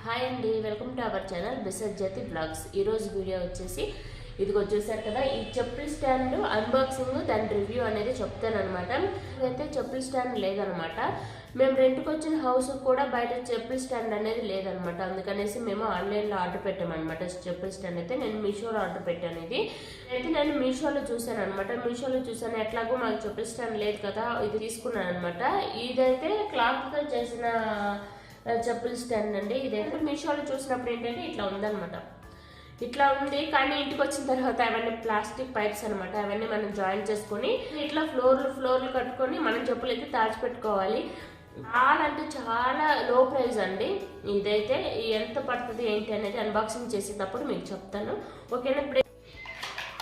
Hi అండి, welcome to our channel బిసజ్జతి blogs. ఈరోజు వీడియో వచ్చేసి ఇదిగో చూసారు కదా, ఈ చెప్పుల స్టాండ్ అన్బాక్సింగ్ దాని రివ్యూ అనేది చెప్తాను అనమాట. అయితే చెప్పుల స్టాండ్ లేదనమాట. మేము రెంట్కి వచ్చిన హౌస్ కూడా బయట చెప్పుల స్టాండ్ అనేది లేదనమాట. అందుకనేసి మేము ఆన్లైన్లో ఆర్డర్ పెట్టామన్నమాట. చెప్పుల స్టాండ్ అయితే నేను మీషోలో ఆర్డర్ పెట్టాను. ఇది అయితే నేను మీషోలో చూసాను అనమాట. మీషోలో చూసాను, ఎట్లాగో మాకు చెప్పుల స్టాండ్ లేదు కదా, ఇది తీసుకున్నాను అనమాట. ఇదైతే క్లాత్తో చేసిన చెప్పుల స్టాండ్ అండి. ఇదైతే మీషోలో చూసినప్పుడు ఏంటంటే ఇట్లా ఉందన్నమాట. ఇట్లా ఉంది, కానీ ఇంటికి వచ్చిన తర్వాత అవన్నీ ప్లాస్టిక్ పైప్స్ అనమాట. అవన్నీ మనం జాయిన్ చేసుకొని ఇట్లా ఫ్లోర్లు కట్టుకొని మనం చెప్పులు అయితే దాచిపెట్టుకోవాలి. చాలా అంటే చాలా లో ప్రైస్ అండి. ఇదైతే ఎంత పడుతుంది ఏంటి అనేది అన్బాక్సింగ్ చేసేటప్పుడు మీకు చెప్తాను, ఓకేనా?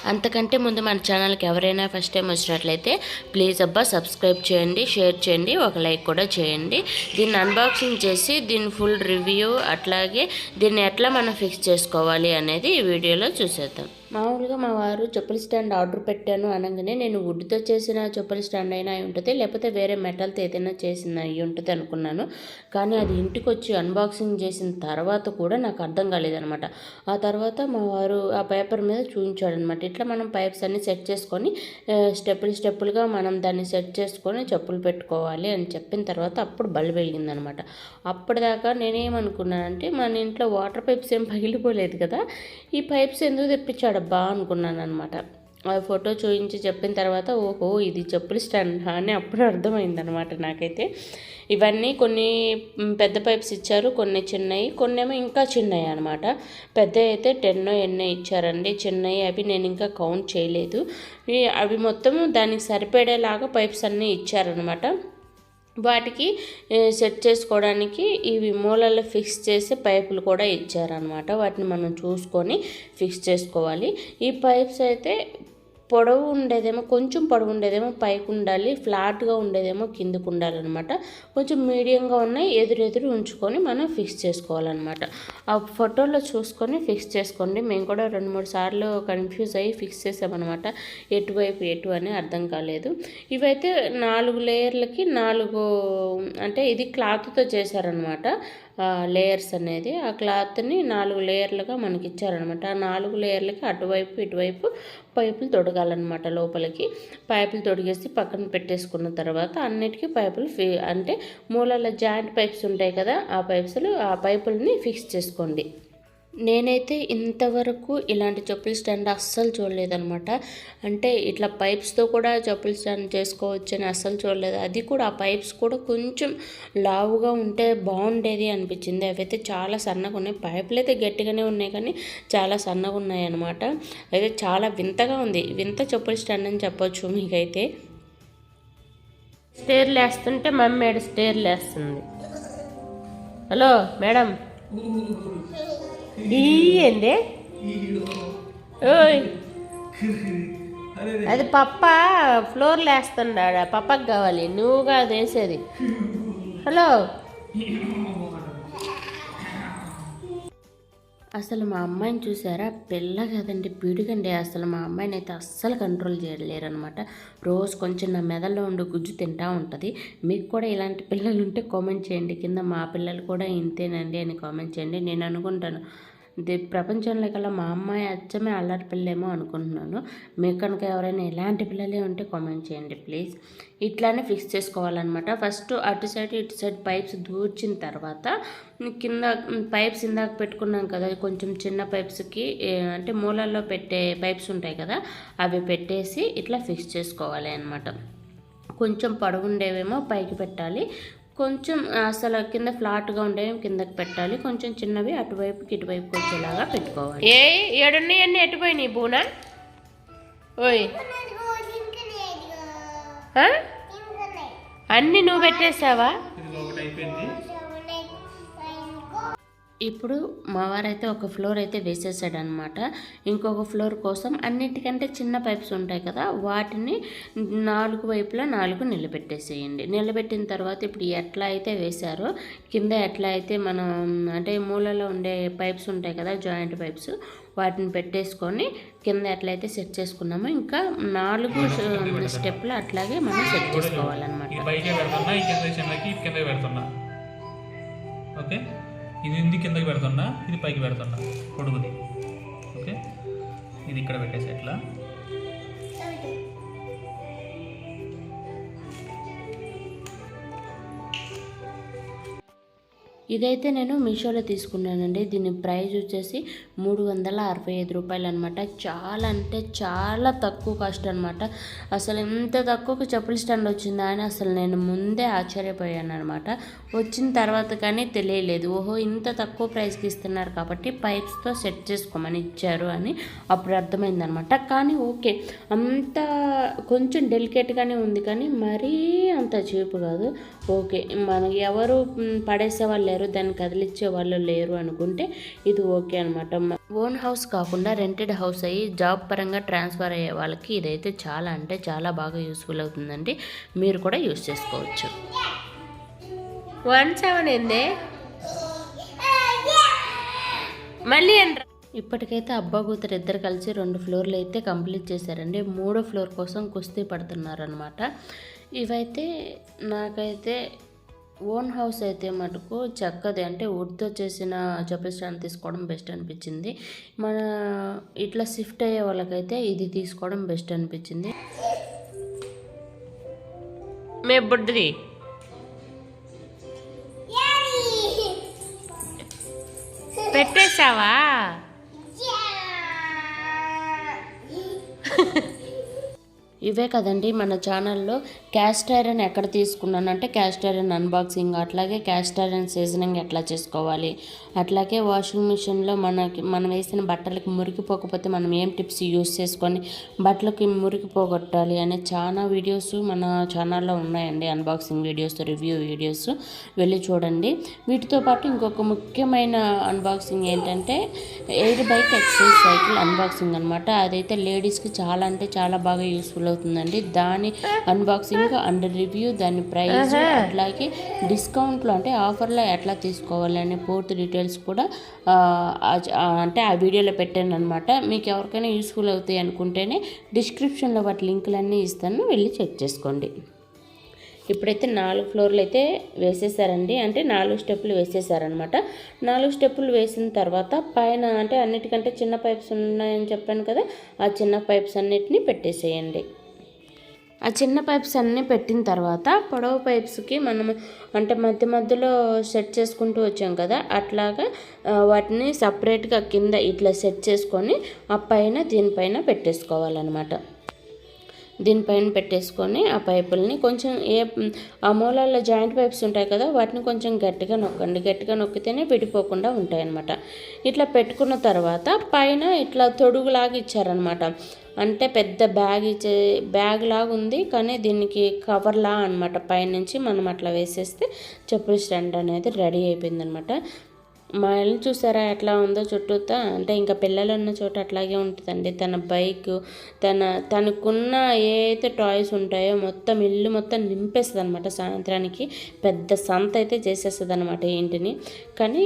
అంతకంటే ముందు మన ఛానల్కి ఎవరైనా ఫస్ట్ టైం వచ్చినట్లయితే ప్లీజ్ సబ్స్క్రైబ్ చేయండి, షేర్ చేయండి, ఒక లైక్ కూడా చేయండి. దీన్ని అన్బాక్సింగ్ చేసి దీని ఫుల్ రివ్యూ, అట్లాగే దీన్ని ఎట్లా మనం ఫిక్స్ చేసుకోవాలి అనేది ఈ వీడియోలో చూసేద్దాం. మామూలుగా మా వారు చెప్పుల స్టాండ్ ఆర్డర్ పెట్టాను అనగానే నేను వుడ్తో చేసిన చెప్పుల స్టాండ్ అయినా అయి ఉంటుంది, లేకపోతే వేరే మెటల్తో ఏదైనా చేసిన అయి ఉంటుంది అనుకున్నాను. కానీ అది ఇంటికి వచ్చి అన్బాక్సింగ్ చేసిన తర్వాత కూడా నాకు అర్థం కాలేదనమాట. ఆ తర్వాత మా వారు ఆ పేపర్ మీద చూపించాడు అనమాట. ఇట్లా మనం పైప్స్ అన్ని సెట్ చేసుకొని స్టెప్పులుగా మనం దాన్ని సెట్ చేసుకొని చెప్పులు పెట్టుకోవాలి అని చెప్పిన తర్వాత అప్పుడు బల్బు వెలిగిందనమాట. అప్పటిదాకా నేనేమనుకున్నానంటే మన ఇంట్లో వాటర్ పైప్స్ ఏం పగిలిపోలేదు కదా, ఈ పైప్స్ ఎందుకు తెప్పించాడు అనుకున్నాను అనమాట. ఆ ఫోటో చూపించి చెప్పిన తర్వాత ఓహో ఇది చెప్పుల స్టాండ్ అని అప్పుడు అర్థమైందనమాట నాకైతే. ఇవన్నీ కొన్ని పెద్ద పైప్స్ ఇచ్చారు, కొన్ని చిన్నవి, కొన్ని ఏమో ఇంకా చిన్నవి అనమాట. పెద్ద అయితే 10 ఎన్నో ఇచ్చారండి. చిన్నవి అవి నేను ఇంకా కౌంట్ చేయలేదు. అవి మొత్తం దానికి సరిపడేలాగా పైప్స్ అన్నీ ఇచ్చారనమాట. వాటికి సెట్ చేసుకోవడానికి ఇవి మూలల్లో ఫిక్స్ చేసే పైపులు కూడా ఇచ్చారనమాట. వాటిని మనం చూసుకొని ఫిక్స్ చేసుకోవాలి. ఈ పైప్స్ అయితే పొడవు ఉండేదేమో, కొంచెం పొడవు ఉండేదేమో పైకి ఉండాలి, ఫ్లాట్గా ఉండేదేమో కిందకు ఉండాలన్నమాట. కొంచెం మీడియంగా ఉన్నాయి, ఎదురు ఉంచుకొని మనం ఫిక్స్ చేసుకోవాలన్నమాట. ఆ ఫోటోలో చూసుకొని ఫిక్స్ చేసుకోండి. మేము కూడా 2-3 సార్లు కన్ఫ్యూజ్ అయ్యి ఫిక్స్ చేసామన్నమాట. ఎటువైపు ఎటు అని అర్థం కాలేదు. ఇవైతే 4 లేయర్లకి 4 అంటే ఇది క్లాత్తో చేశారనమాట. లేయర్స్ అనేది ఆ క్లాత్ని 4 లేయర్లుగా మనకి ఇచ్చారనమాట. ఆ 4 లేయర్లకి అటువైపు ఇటువైపు పైపులు తొడగాలన్నమాట. లోపలికి పైపులు తొడిగేసి పక్కన పెట్టేసుకున్న తర్వాత అన్నిటికీ పైపులు అంటే మూలల జాయింట్ పైప్స్ ఉంటాయి కదా, ఆ పైపుల్ని ఫిక్స్ చేసుకోండి. నేనైతే ఇంతవరకు ఇలాంటి చెప్పుల స్టాండ్ అస్సలు చూడలేదనమాట. అంటే ఇట్లా పైప్స్తో కూడా చెప్పుల స్టాండ్ చేసుకోవచ్చని అస్సలు చూడలేదు. అది కూడా ఆ పైప్స్ కూడా కొంచెం లావుగా ఉంటే బాగుండేది అనిపించింది. అవైతే చాలా సన్నగా ఉన్నాయి. పైపులు అయితే గట్టిగానే ఉన్నాయి కానీ చాలా సన్నగా ఉన్నాయి అనమాట. అయితే చాలా వింతగా ఉంది. వింత చెప్పుల స్టాండ్ అని చెప్పొచ్చు మీకైతే. స్టేర్లు వేస్తుంటే మమ్మీ స్టేర్లు వేస్తుంది. హలో మేడం, ఏంది ఓయ్, అది పప్ప ఫ్లోర్లో వేస్తున్నాడా? పప్పకి కావాలి, నువ్వుగా అది వేసేది. హలో, అసలు మా అమ్మాయిని చూసారా? పిల్ల కదండి, పీడికండి. అసలు మా అమ్మాయిని అయితే అస్సలు కంట్రోల్ చేయలేరనమాట. రోజు కొంచెం నా మెదడులో ఉండి గుజ్జు తింటూ ఉంటుంది. మీకు కూడా ఇలాంటి పిల్లలు ఉంటే కామెంట్ చేయండి కింద. మా పిల్లలు కూడా ఇంతేనండి అని కామెంట్ చేయండి. నేను అనుకుంటాను ప్రపంచంలో కల్లా మా అమ్మాయి అచ్చమే అల్లరి పిల్లేమో అనుకుంటున్నాను. మీకు కనుక ఎవరైనా ఎలాంటి పిల్లలే ఉంటే కామెంట్ చేయండి ప్లీజ్. ఇట్లానే ఫిక్స్ చేసుకోవాలన్నమాట. ఫస్ట్ అటు సైడ్ పైప్స్ దూర్చిన తర్వాత కింద పైప్స్ ఇందాక పెట్టుకున్నాం కదా, కొంచెం చిన్న పైప్స్కి అంటే మూలల్లో పెట్టే పైప్స్ ఉంటాయి కదా, అవి పెట్టేసి ఇట్లా ఫిక్స్ చేసుకోవాలి అన్నమాట. కొంచెం పొడవుండేవేమో పైకి పెట్టాలి, కొంచెం అసలు కింద ఫ్లాట్గా ఉండేవి కిందకి పెట్టాలి, కొంచెం చిన్నవి అటువైపుకి ఇటువైపుకి వచ్చేలాగా పెట్టుకోవాలి. ఏడున్నాయన్నీ ఎటుపోయినాయి బూనా? ఓయ్, అన్నీ నువ్వు పెట్టేసావా? ఇప్పుడు మా వారైతే ఒక ఫ్లోర్ అయితే వేసేసాడు అనమాట. ఇంకొక ఫ్లోర్ కోసం అన్నిటికంటే చిన్న పైప్స్ ఉంటాయి కదా, వాటిని 4 వైపులా 4 నిలబెట్టేసేయండి. నిలబెట్టిన తర్వాత ఇప్పుడు ఎట్లా అయితే వేశారో కింద ఎట్లా అయితే మనం అంటే మూలలో ఉండే పైప్స్ ఉంటాయి కదా, జాయింట్ పైప్స్, వాటిని పెట్టేసుకొని కింద ఎట్లయితే సెట్ చేసుకున్నామో ఇంకా 4 స్టెప్లు అట్లాగే మనం సెట్ చేసుకోవాలన్నమాట. ఓకే, ఇది కిందకి పెడుతున్నా, ఇది పైకి పెడుతున్నా పొడుగుది. ఓకే, ఇది ఇక్కడ పెట్టేసి ఎట్లా ఇదైతే నేను మీషోలో తీసుకున్నానండి. దీని ప్రైస్ వచ్చేసి 365 రూపాయలు అనమాట. చాలా అంటే చాలా తక్కువ కాస్ట్ అనమాట. అసలు ఇంత తక్కువకు చెప్పుల స్టాండ్ వచ్చిందా అని అసలు నేను ముందే ఆశ్చర్యపోయాను అనమాట. వచ్చిన తర్వాత కానీ తెలియలేదు, ఓహో ఇంత తక్కువ ప్రైస్కి ఇస్తున్నారు కాబట్టి పైప్స్తో సెట్ చేసుకోమని ఇచ్చారు అని అప్పుడు అర్థమైందనమాట. కానీ ఓకే, అంత కొంచెం డెలికేట్గానే ఉంది కానీ మరీ అంత చీప్ కాదు. ఓకే, మనకి ఎవరు పడేసే వాళ్ళు లేరు, దాన్ని కదిలిచ్చే వాళ్ళు లేరు అనుకుంటే ఇది ఓకే అనమాట. ఓన్ హౌస్ కాకుండా రెంటెడ్ హౌస్ అయ్యి జాబ్ పరంగా ట్రాన్స్ఫర్ అయ్యే వాళ్ళకి ఇదైతే చాలా అంటే చాలా బాగా యూస్ఫుల్ అవుతుందండి. మీరు కూడా యూస్ చేసుకోవచ్చు. 17 ఏందే మళ్ళీ అంటారా? ఇప్పటికైతే అబ్బా కూతురు ఇద్దరు కలిసి 2 ఫ్లోర్లు అయితే కంప్లీట్ చేశారండి. 3వ ఫ్లోర్ కోసం కుస్తీ పడుతున్నారనమాట. ఇవైతే నాకైతే ఓన్ హౌస్ అయితే మటుకు చక్కది అంటే వుడ్తో చేసిన చెప్పుల స్టాండ్ తీసుకోవడం బెస్ట్ అనిపించింది. మన ఇట్లా షిఫ్ట్ అయ్యే వాళ్ళకైతే ఇది తీసుకోవడం బెస్ట్ అనిపించింది. మే బుడ్డిది పెట్టేశావా? ఇవే కదండి మన ఛానల్లో క్యాస్ట్ ఐరన్ ఎక్కడ తీసుకున్నానంటే క్యాస్ట్ ఐరన్ అన్బాక్సింగ్, అట్లాగే క్యాస్ట్ ఐరన్ సీజనింగ్ ఎట్లా చేసుకోవాలి, అట్లాగే వాషింగ్ మిషన్లో మనం వేసిన బట్టలకి మురికిపోకపోతే మనం ఏం టిప్స్ యూస్ చేసుకొని బట్టలకి మురికిపోగొట్టాలి అనే చాలా వీడియోస్ మన ఛానల్లో ఉన్నాయండి. అన్బాక్సింగ్ వీడియోస్, రివ్యూ వీడియోస్ వెళ్ళి చూడండి. వీటితో పాటు ఇంకొక ముఖ్యమైన అన్బాక్సింగ్ ఏంటంటే air bike exercise cycle unboxing అనమాట. అదైతే లేడీస్కి చాలా అంటే చాలా బాగా యూస్ఫుల్ అవుతుందండి. దాని అన్బాక్సింగ్ అండ్ రివ్యూ, దాని ప్రైస్, అట్లాగే డిస్కౌంట్లో అంటే ఆఫర్లో ఎట్లా తీసుకోవాలి అనే పూర్తి డీటెయిల్స్ కూడా అంటే ఆ వీడియోలో పెట్టాను అనమాట. మీకు ఎవరికైనా యూస్ఫుల్ అవుతాయి అనుకుంటేనే డిస్క్రిప్షన్లో వాటి లింకులన్నీ ఇస్తాను, వెళ్ళి చెక్ చేసుకోండి. ఇప్పుడైతే 4 ఫ్లోర్లు అయితే వేసేసారండి, అంటే 4 స్టెప్పులు వేసేసారనమాట. 4 స్టెప్పులు వేసిన తర్వాత పైన అంటే అన్నిటికంటే చిన్న పైప్స్ ఉన్నాయని చెప్పాను కదా, ఆ చిన్న పైప్స్ అన్నిటిని పెట్టేసేయండి. ఆ చిన్న పైప్స్ అన్నీ పెట్టిన తర్వాత పొడవు పైప్స్కి మనము అంటే మధ్యలో సెట్ చేసుకుంటూ వచ్చాం కదా, అట్లాగా వాటిని సపరేట్గా కింద ఇట్లా సెట్ చేసుకొని ఆ పైన దీనిపైన పెట్టేసుకోవాలన్నమాట. దీనిపైన పెట్టేసుకొని ఆ పైపుల్ని కొంచెం ఆ మూలాల్లో జాయింట్ పైప్స్ ఉంటాయి కదా, వాటిని కొంచెం గట్టిగా నొక్కండి. గట్టిగా నొక్కితేనే విడిపోకుండా ఉంటాయన్నమాట. ఇట్లా పెట్టుకున్న తర్వాత పైన ఇట్లా తొడుగులాగా ఇచ్చారనమాట. అంటే పెద్ద బ్యాగ్ లాగా ఉంది, కానీ దీనికి కవర్లా అనమాట. పైనుంచి మనం అట్లా వేసేస్తే చెప్పుల స్టాండ్ అనేది రెడీ అయిపోయిందనమాట. మా ఇల్లు చూసారా ఎట్లా ఉందో చుట్టూతా, అంటే ఇంకా పిల్లలు ఉన్న చోట అట్లాగే ఉంటుందండి. తన బైక్, తనకున్న ఏ అయితే టాయ్స్ ఉంటాయో మొత్తం ఇల్లు మొత్తం నింపేస్తుంది అనమాట. సాయంత్రానికి పెద్ద సంత అయితే చేసేస్తుంది అనమాట ఇంటిని. కానీ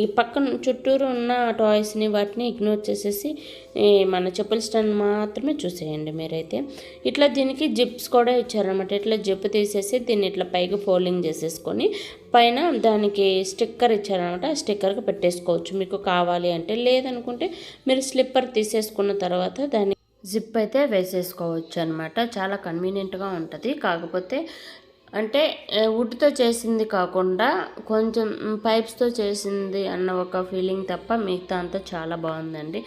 ఈ పక్కన చుట్టూరు ఉన్న టాయ్స్ని వాటిని ఇగ్నోర్ చేసేసి మన చెప్పుల స్టాండ్ మాత్రమే చూసేయండి మీరైతే. ఇట్లా దీనికి జిప్స్ కూడా ఇచ్చారనమాట. ఇట్లా జిప్ తీసేసి దీన్ని ఇట్లా పైకి ఫోల్డింగ్ చేసేసుకొని పైన దానికి స్టిక్కర్ ఇచ్చారనమాట. ఆ స్టిక్కర్కి పెట్టేసుకోవచ్చు మీకు కావాలి అంటే. లేదనుకుంటే మీరు స్లిప్పర్ తీసేసుకున్న తర్వాత దాన్ని జిప్ అయితే వేసేసుకోవచ్చు అనమాట. చాలా కన్వీనియంట్గా ఉంటుంది. కాకపోతే అంటే వుడ్తో చేసింది కాకుండా కొంచెం పైప్స్తో చేసింది అన్న ఒక ఫీలింగ్ తప్ప మిగతా అంతా చాలా బాగుందండి.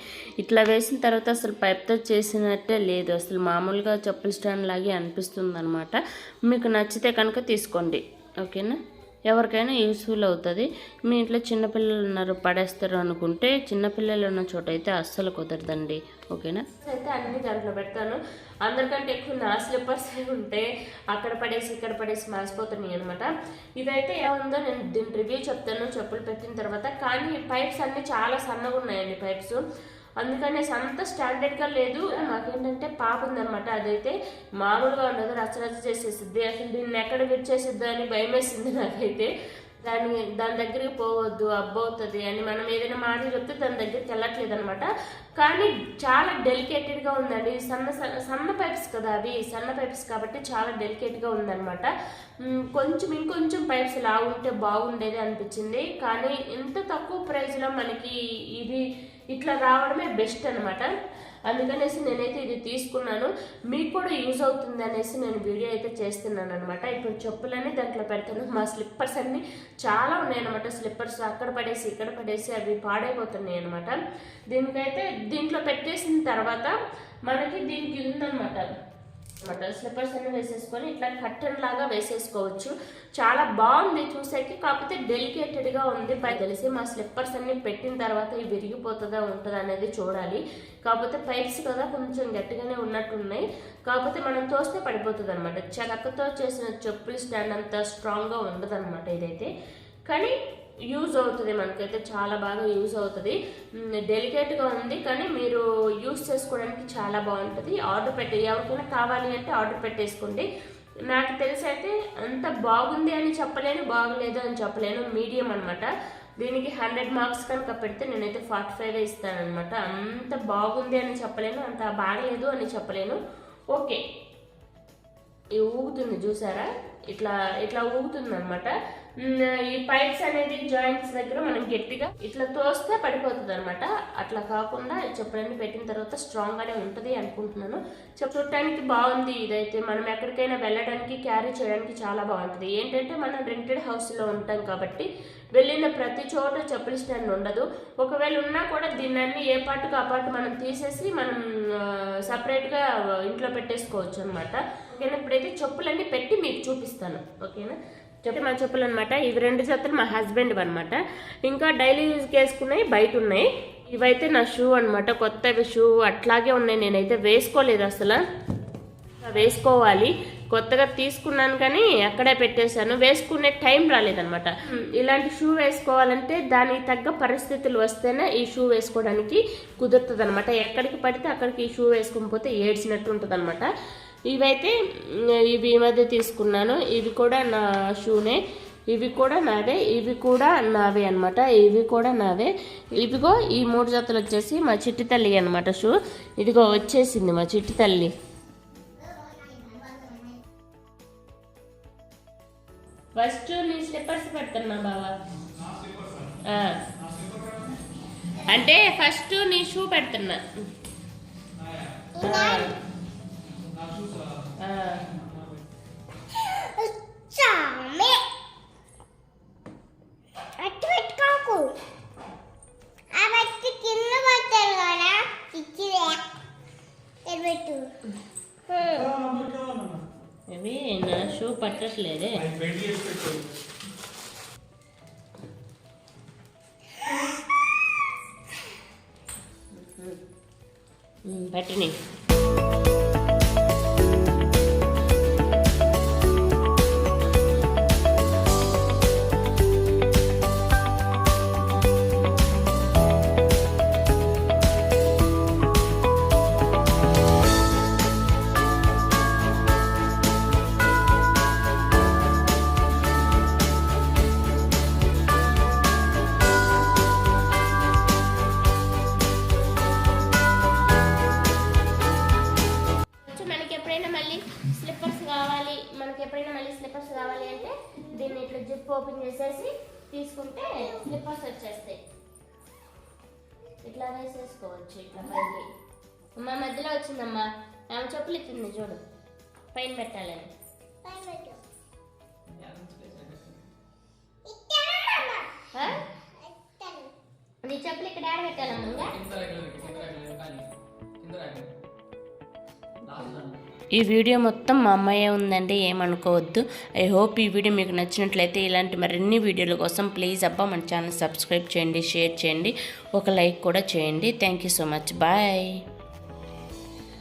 ఇట్లా వేసిన తర్వాత అసలు పైప్తో చేసినట్టే లేదు, అసలు మామూలుగా చెప్పుల స్టాండ్ లాగే అనిపిస్తుంది అనమాట. మీకు నచ్చితే కనుక తీసుకోండి, ఓకేనా. ఎవరికైనా యూస్ఫుల్ అవుతుంది. మీ ఇంట్లో చిన్నపిల్లలు ఉన్నారు పడేస్తారు అనుకుంటే చిన్నపిల్లలు ఉన్న చోట అయితే అస్సలు కుదరదండి, ఓకేనా. అయితే అన్ని దాంట్లో పెడతాను. అందరికంటే ఎక్కువ నా స్లిప్పర్స్ ఉంటే అక్కడ పడేసి ఇక్కడ పడేసి మాసిపోతున్నాయి అనమాట. ఇదైతే ఏముందో నేను దీని రివ్యూ చెప్తాను చెప్పులు పెట్టిన తర్వాత. కానీ పైప్స్ అన్నీ చాలా సన్నగా ఉన్నాయండి పైప్స్, అందుకని అంత స్టాండర్డ్గా లేదు. మాకేంటంటే పాప ఉందనమాట, అదైతే మామూలుగా ఉండదు, రచ్చరచ్చ చేసేసిద్ది. అసలు దీన్ని ఎక్కడ విడిచేసిద్దా అని భయం వేసింది నాకైతే. దాని దగ్గరికి పోవద్దు, అబ్బవుతుంది అని మనం ఏదైనా మాట చెప్తే దాని దగ్గరికి వెళ్ళట్లేదు అనమాట. కానీ చాలా డెలికేటెడ్గా ఉందండి. సన్న పైప్స్ కదా అవి, సన్న పైప్స్ కాబట్టి చాలా డెలికేట్గా ఉందన్నమాట. ఇంకొంచెం పైప్స్ ఇలా ఉంటే బాగుండేది అనిపించింది. కానీ ఇంత తక్కువ ప్రైస్లో మనకి ఇది ఇట్లా రావడమే బెస్ట్ అనమాట. అందుకనేసి నేనైతే ఇది తీసుకున్నాను. మీకు కూడా యూజ్ అవుతుంది అనేసి నేను వీడియో అయితే చేస్తున్నాను అనమాట. ఇప్పుడు చెప్పులన్నీ దాంట్లో పెడతాను. మా స్లిప్పర్స్ అన్నీ చాలా ఉన్నాయన్నమాట. స్లిప్పర్స్ అక్కడ పడేసి ఇక్కడ పడేసి అవి పాడైపోతున్నాయి అనమాట. దీంట్లో పెట్టేసిన తర్వాత మనకి దీనికి ఉందన్నమాట. స్లిప్పర్స్ అన్ని వేసేసుకొని ఇట్లా కట్టన్ లాగా వేసేసుకోవచ్చు. చాలా బాగుంది చూసేకి, కాకపోతే డెలికేటెడ్గా ఉంది. తెలిసి మా స్లిప్పర్స్ అన్ని పెట్టిన తర్వాత ఇవి విరిగిపోతుందా ఉంటుందా అనేది చూడాలి. కాకపోతే పైప్స్ కదా కొంచెం గట్టిగానే ఉన్నట్టున్నాయి. కాకపోతే మనం తోస్తే పడిపోతుంది అనమాట. చెక్కతో చేసిన చెప్పులు స్టాండ్ అంత స్ట్రాంగ్గా ఉండదు అనమాట ఇదైతే. కానీ యూజ్ అవుతుంది, మనకైతే చాలా బాగా యూజ్ అవుతుంది. డెలికేట్గా ఉంది కానీ మీరు యూజ్ చేసుకోవడానికి చాలా బాగుంటుంది. ఎవరికైనా కావాలి అంటే ఆర్డర్ పెట్టేసుకోండి. నాకు తెలిసి అయితే అంత బాగుంది అని చెప్పలేను, బాగలేదు అని చెప్పలేను, మీడియం అనమాట. దీనికి 100 మార్క్స్ కనుక పెడితే నేనైతే 45 ఇస్తానమాట. అంత బాగుంది అని చెప్పలేను, అంత బాగలేదు అని చెప్పలేను. ఓకే, ఇది ఊగుతుంది చూసారా, ఇట్లా ఊగుతుంది అనమాట. ఈ పైప్స్ అనేది జాయింట్స్ దగ్గర మనం గట్టిగా ఇట్లా తోస్తే పడిపోతుంది అనమాట. అట్లా కాకుండా చెప్పులన్నీ పెట్టిన తర్వాత స్ట్రాంగ్ గానే ఉంటుంది అనుకుంటున్నాను. చూడటానికి బాగుంది. ఇదైతే మనం ఎక్కడికైనా వెళ్ళడానికి క్యారీ చేయడానికి చాలా బాగుంటుంది. ఏంటంటే మనం రెంటెడ్ హౌస్లో ఉంటాం కాబట్టి వెళ్ళిన ప్రతి చోట చెప్పుల స్టాండ్ ఉండదు. ఒకవేళ ఉన్నా కూడా దీన్ని ఏ పార్ట్కి ఆ పార్ట్ మనం తీసేసి మనం సపరేట్గా ఇంట్లో పెట్టేసుకోవచ్చు అనమాట. ఓకేనా, ఇప్పుడైతే చెప్పులన్నీ పెట్టి మీకు చూపిస్తాను. ఓకేనా, మా చెప్పులు అనమాట. ఇవి 2 జతలు మా హస్బెండ్ అనమాట. ఇంకా డైలీ యూజ్కి వేసుకున్నాయి బయట ఉన్నాయి. ఇవైతే నా షూ అనమాట, కొత్తవి షూ అట్లాగే ఉన్నాయి. నేనైతే వేసుకోలేదు, అసలు వేసుకోవాలి. కొత్తగా తీసుకున్నాను కానీ అక్కడే పెట్టేశాను. వేసుకునే టైం రాలేదనమాట. ఇలాంటి షూ వేసుకోవాలంటే దానికి తగ్గ పరిస్థితులు వస్తేనే ఈ షూ వేసుకోవడానికి కుదురుతుంది అనమాట. ఎక్కడికి పడితే అక్కడికి ఈ షూ వేసుకుని పోతే ఏడ్చినట్టు ఉంటుంది అనమాట. ఇవైతే ఇవి ఈ మధ్య తీసుకున్నాను. ఇవి కూడా నా షూనే, ఇవి కూడా నావే, ఇవి కూడా నావే అనమాట. ఇవి కూడా నావే. ఇదిగో ఈ 3 జతలు వచ్చేసి మా చిట్టి తల్లి అనమాట షూ. ఇదిగో వచ్చేసింది మా చిట్టి తల్లి. ఫస్ట్ నీ స్లిప్పర్స్ పెడుతున్నా బావా, అంటే ఫస్ట్ నీ షూ పెడుతున్నా. ఇవి నా షూ పట్టట్లేదే. పెట్టని స్లిప్పర్స్ కావాలి అంటే దీన్ని ఇట్లా జిప్ ఓపెన్ చేసేసి తీసుకుంటే స్లిప్పర్స్ వచ్చేస్తాయి. ఇట్లా వేసేసుకోవచ్చు. ఇట్లా పైకి అమ్మ మధ్యలో వచ్చిందమ్మా, ఆమె చెప్పులు ఇచ్చింది చూడు, పైన పెట్టాలని. నీ చెప్పులు ఇక్కడ ఆడ పెట్టాలమ్మా. ఈ వీడియో మొత్తం మా అమ్మాయే ఉందండి, ఏమనుకోవద్దు. ఐ హోప్ ఈ వీడియో మీకు నచ్చినట్లయితే ఇలాంటి మరిన్ని వీడియోల కోసం ప్లీజ్ అబ్బా మన ఛానల్ సబ్స్క్రైబ్ చేయండి, షేర్ చేయండి, ఒక లైక్ కూడా చేయండి. Thank you so much. Bye.